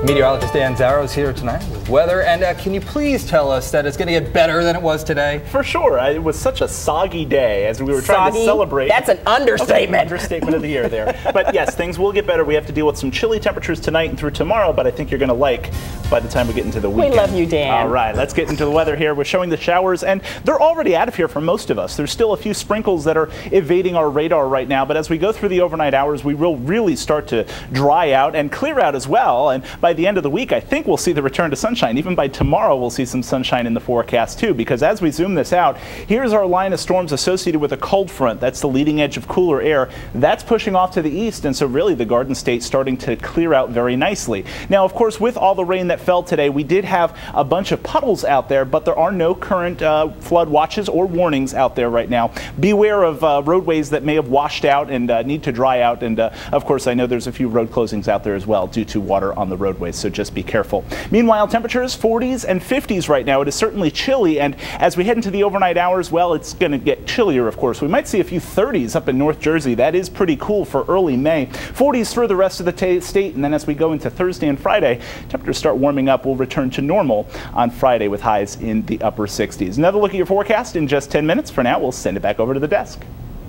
Meteorologist Dan Zarrow is here tonight with weather, and can you please tell us that it's going to get better than it was today? For sure. It was such a soggy day as we were trying to celebrate. That's an understatement. Understatement of the year there. But yes, things will get better. We have to deal with some chilly temperatures tonight and through tomorrow, but I think you're going to like by the time we get into the weekend. We love you, Dan. All right, let's get into the weather here. We're showing the showers, and they're already out of here for most of us. There's still a few sprinkles that are evading our radar right now, but as we go through the overnight hours, we will really start to dry out and clear out as well. And by the end of the week, I think we'll see the return to sunshine. Even by tomorrow, we'll see some sunshine in the forecast too, because as we zoom this out, here's our line of storms associated with a cold front. That's the leading edge of cooler air. That's pushing off to the east, and so really the Garden State's starting to clear out very nicely. Now, of course, with all the rain that fell today, we did have a bunch of puddles out there, but there are no current flood watches or warnings out there right now. Beware of roadways that may have washed out and need to dry out, and of course, I know there's a few road closings out there as well due to water on the roadways, so just be careful. Meanwhile, temperatures 40s and 50s right now. It is certainly chilly, and as we head into the overnight hours, well, it's going to get chillier, of course. We might see a few 30s up in North Jersey. That is pretty cool for early May. 40s for the rest of the state, and then as we go into Thursday and Friday, temperatures start warming up. We'll return to normal on Friday with highs in the upper 60s. Another look at your forecast in just 10 minutes. For now, we'll send it back over to the desk.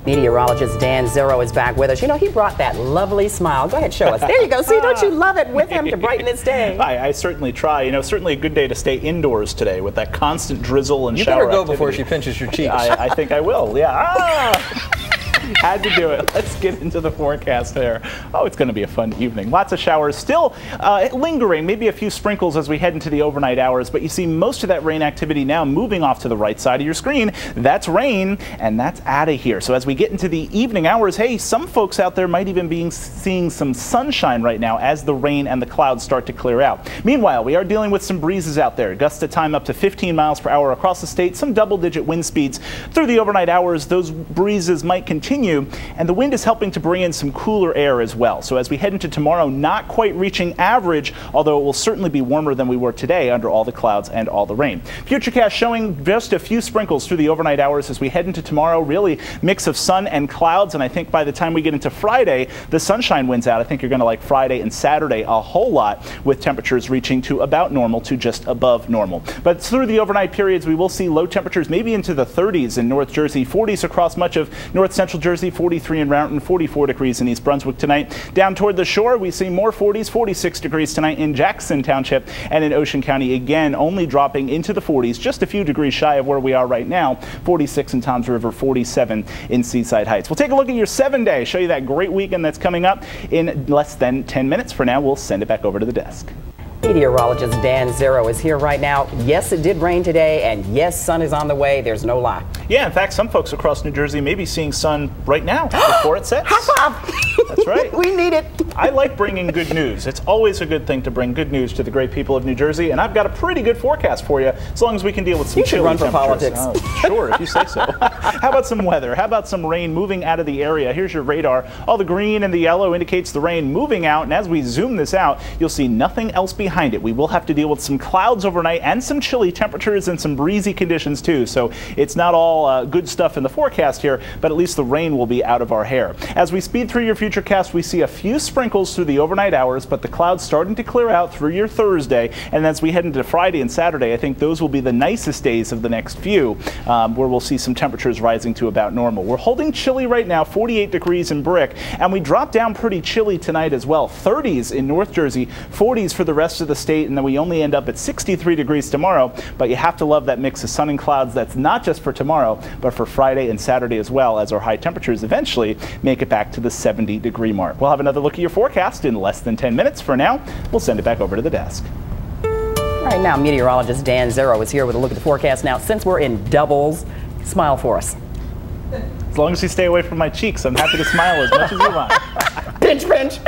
Meteorologist Dan Zarrow is back with us. You know, he brought that lovely smile. Go ahead, show us. There you go. See, don't you love it with him to brighten this day? I certainly try. You know, certainly a good day to stay indoors today with that constant drizzle and you shower better go activity. before she pinches your cheeks. I think I will, yeah. Had to do it. Let's get into the forecast there. Oh, it's going to be a fun evening. Lots of showers still lingering, maybe a few sprinkles as we head into the overnight hours, but you see most of that rain activity now moving off to the right side of your screen. That's rain, and that's out of here. So as we get into the evening hours, hey, some folks out there might even be seeing some sunshine right now as the rain and the clouds start to clear out. Meanwhile, we are dealing with some breezes out there. Gusts at time up to 15 miles per hour across the state, some double-digit wind speeds. Through the overnight hours, those breezes might continue, and the wind is helping to bring in some cooler air as well. So as we head into tomorrow, not quite reaching average, although it will certainly be warmer than we were today under all the clouds and all the rain. Futurecast showing just a few sprinkles through the overnight hours as we head into tomorrow. Really mix of sun and clouds, and I think by the time we get into Friday, the sunshine wins out. I think you're going to like Friday and Saturday a whole lot, with temperatures reaching to about normal to just above normal. But through the overnight periods, we will see low temperatures maybe into the 30s in North Jersey, 40s across much of north central Jersey, 43 in Mountain, 44 degrees in East Brunswick tonight. Down toward the shore, we see more 40s, 46 degrees tonight in Jackson Township, and in Ocean County, again, only dropping into the 40s, just a few degrees shy of where we are right now. 46 in Toms River, 47 in Seaside Heights. We'll take a look at your 7-day, show you that great weekend that's coming up in less than 10 minutes. For now, we'll send it back over to the desk. Meteorologist Dan Zarrow is here right now. Yes, it did rain today, and yes, sun is on the way. There's no lie. Yeah, in fact, some folks across New Jersey may be seeing sun right now before it sets. High five! That's right. We need it. I like bringing good news. It's always a good thing to bring good news to the great people of New Jersey, and I've got a pretty good forecast for you, as long as we can deal with some chilly run for temperatures. politics. Oh, sure, if you say so. How about some weather? How about some rain moving out of the area? Here's your radar. All the green and the yellow indicates the rain moving out, and as we zoom this out, you'll see nothing else behind it. We will have to deal with some clouds overnight and some chilly temperatures and some breezy conditions too, so it's not all good stuff in the forecast here, but at least the rain will be out of our hair. As we speed through your futurecast, we see a few sprinkles through the overnight hours, but the clouds starting to clear out through your Thursday, and as we head into Friday and Saturday, I think those will be the nicest days of the next few, where we'll see some temperatures rising to about normal. We're holding chilly right now, 48 degrees in Brick, and we drop down pretty chilly tonight as well. 30s in North Jersey, 40s for the rest of the state, and then we only end up at 63 degrees tomorrow, but you have to love that mix of sun and clouds. That's not just for tomorrow, but for Friday and Saturday as well, as our high temperatures eventually make it back to the 70-degree mark. We'll have another look at your forecast in less than 10 minutes. For now, we'll send it back over to the desk. Right now, meteorologist Dan Zarrow is here with a look at the forecast. Now, since we're in doubles, smile for us. As long as you stay away from my cheeks, I'm happy to smile as much as you want. Pinch, pinch.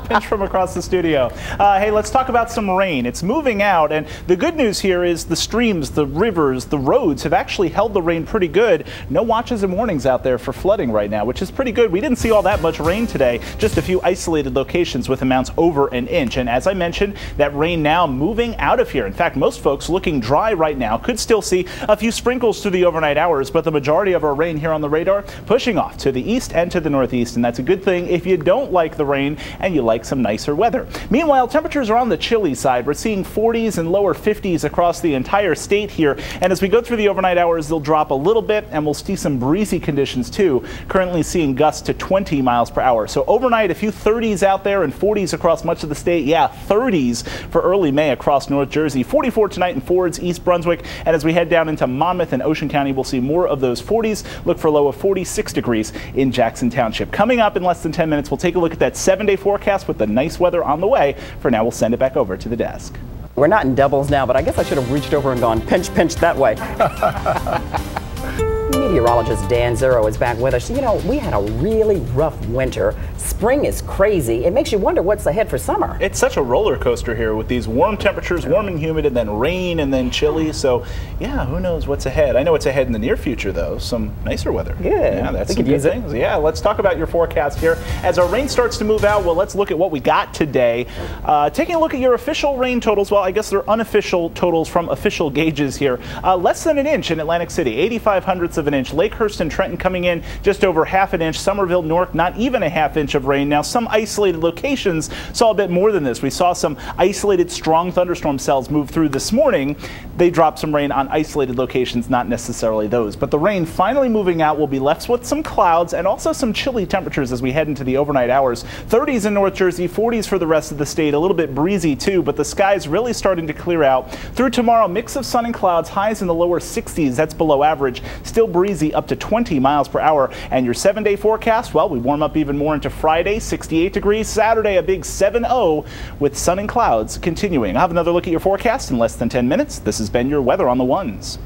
Pinch from across the studio. Hey, let's talk about some rain. It's moving out, and the good news here is the streams, the rivers, the roads have actually held the rain pretty good. No watches and warnings out there for flooding right now, which is pretty good. We didn't see all that much rain today, just a few isolated locations with amounts over an inch. And as I mentioned, that rain now moving out of here. In fact, most folks looking dry right now. Could still see a few sprinkles through the overnight hours, but the majority of our rain here on the radar pushing off to the east and to the northeast, and that's That's a good thing if you don't like the rain and you like some nicer weather. Meanwhile, temperatures are on the chilly side. We're seeing 40s and lower 50s across the entire state here. And as we go through the overnight hours, they'll drop a little bit, and we'll see some breezy conditions too. Currently seeing gusts to 20 miles per hour. So overnight, a few 30s out there and 40s across much of the state. Yeah, 30s for early May across North Jersey. 44 tonight in Fords, East Brunswick. And as we head down into Monmouth and Ocean County, we'll see more of those 40s. Look for a low of 46 degrees in Jackson Township. Coming up in less than 10 minutes, we'll take a look at that 7-day forecast with the nice weather on the way. For now, we'll send it back over to the desk. We're not in doubles now, but I guess I should have reached over and gone pinch, pinch that way. Meteorologist Dan Zarrow is back with us. You know, we had a really rough winter. Spring is crazy. It makes you wonder what's ahead for summer. It's such a roller coaster here with these warm temperatures, warm and humid, and then rain and then chilly. So, yeah, who knows what's ahead? I know what's ahead in the near future, though. Some nicer weather. Good. Yeah, that's some good things. Yeah, let's talk about your forecast here. As our rain starts to move out, well, let's look at what we got today. Taking a look at your official rain totals. Well, I guess they're unofficial totals from official gauges here. Less than an inch in Atlantic City, 85/100ths of an inch. Lakehurst and Trenton coming in just over half an inch. Somerville, Newark, not even a half inch of rain. Now, some isolated locations saw a bit more than this. We saw some isolated strong thunderstorm cells move through this morning. They dropped some rain on isolated locations, not necessarily those. But the rain finally moving out will be left with some clouds and also some chilly temperatures as we head into the overnight hours. 30s in North Jersey, 40s for the rest of the state. A little bit breezy too, but the sky's really starting to clear out. Through tomorrow, mix of sun and clouds, highs in the lower 60s. That's below average. Still breezy up to 20 miles per hour. And your 7-day forecast, well, we warm up even more into Friday, 68 degrees. Saturday, a big 7-0 with sun and clouds continuing. I'll have another look at your forecast in less than 10 minutes. This has been your weather on the ones.